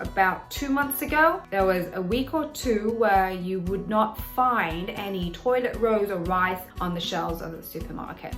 About 2 months ago, there was a week or two where you would not find any toilet rolls or rice on the shelves of the supermarket.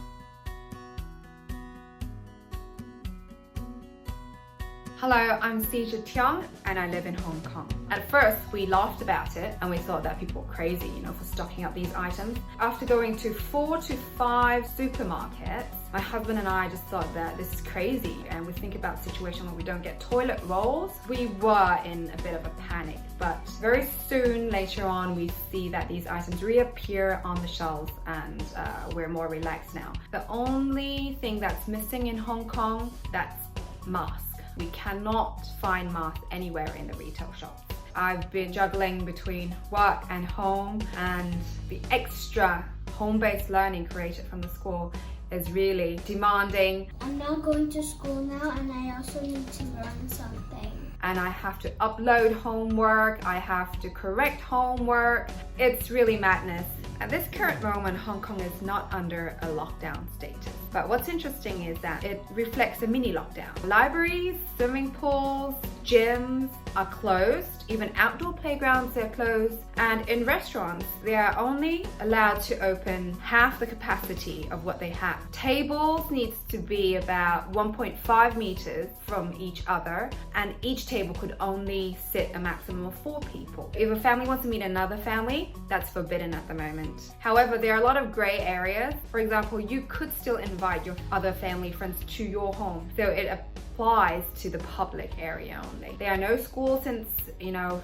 Hello, I'm Sijia and I live in Hong Kong. At first, we laughed about it and we thought that people were crazy, for stocking up these items. After going to 4 to 5 supermarkets, my husband and I just thought that this is crazy, and we think about the situation where we don't get toilet rolls. We were in a bit of a panic, but very soon later on we see that these items reappear on the shelves and we're more relaxed now. The only thing that's missing in Hong Kong, that's masks. We cannot find masks anywhere in the retail shops. I've been juggling between work and home, and the extra home-based learning created from the school is really demanding. I'm now going to school now, and I also need to learn something. And I have to upload homework, I have to correct homework. It's really madness. At this current moment, Hong Kong is not under a lockdown status. But what's interesting is that it reflects a mini lockdown. Libraries, swimming pools, gyms are closed. Even outdoor playgrounds are closed. And in restaurants, they are only allowed to open half the capacity of what they have. Tables needs to be about 1.5 meters from each other, and each table could only sit a maximum of 4 people. If a family wants to meet another family, that's forbidden at the moment. However, there are a lot of gray areas. For example, you could still invite your other family friends to your home. So it applies to the public area only. There are no schools since,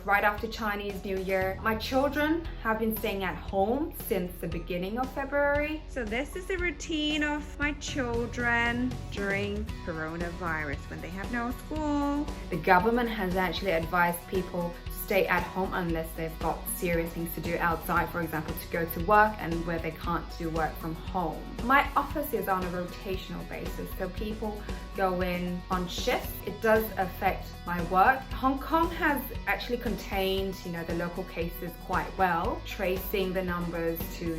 right after Chinese New Year. My children have been staying at home since the beginning of February. So this is the routine of my children during coronavirus when they have no school. The government has actually advised people to stay at home unless they've got serious things to do outside, for example, to go to work and where they can't do work from home. My office is on a rotational basis, so people go in on shifts. It does affect my work. Hong Kong has actually contained, the local cases quite well, tracing the numbers to,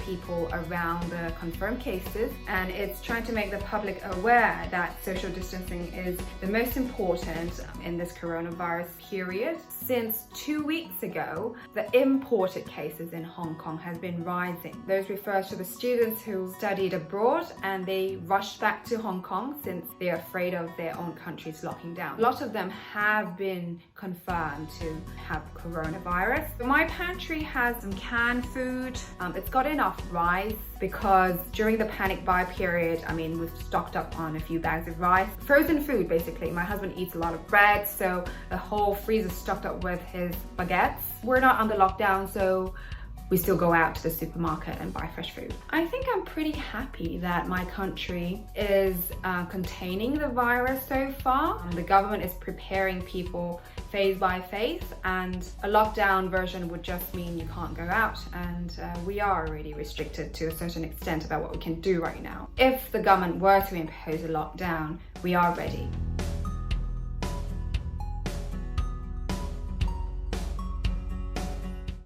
people around the confirmed cases, and it's trying to make the public aware that social distancing is the most important in this coronavirus period. Since 2 weeks ago, the imported cases in Hong Kong has been rising. Those refers to the students who studied abroad and they rushed back to Hong Kong since they're afraid of their own countries locking down. A lot of them have been confirmed to have coronavirus. My pantry has some canned food. It's got enough rice because during the panic buy period, we've stocked up on a few bags of rice. Frozen food, basically. My husband eats a lot of bread, so the whole freezer is stocked up with his baguettes. We're not under lockdown, so we still go out to the supermarket and buy fresh food. I think I'm pretty happy that my country is containing the virus so far. The government is preparing people phase by phase, and a lockdown version would just mean you can't go out, and we are already restricted to a certain extent about what we can do right now. If the government were to impose a lockdown, we are ready.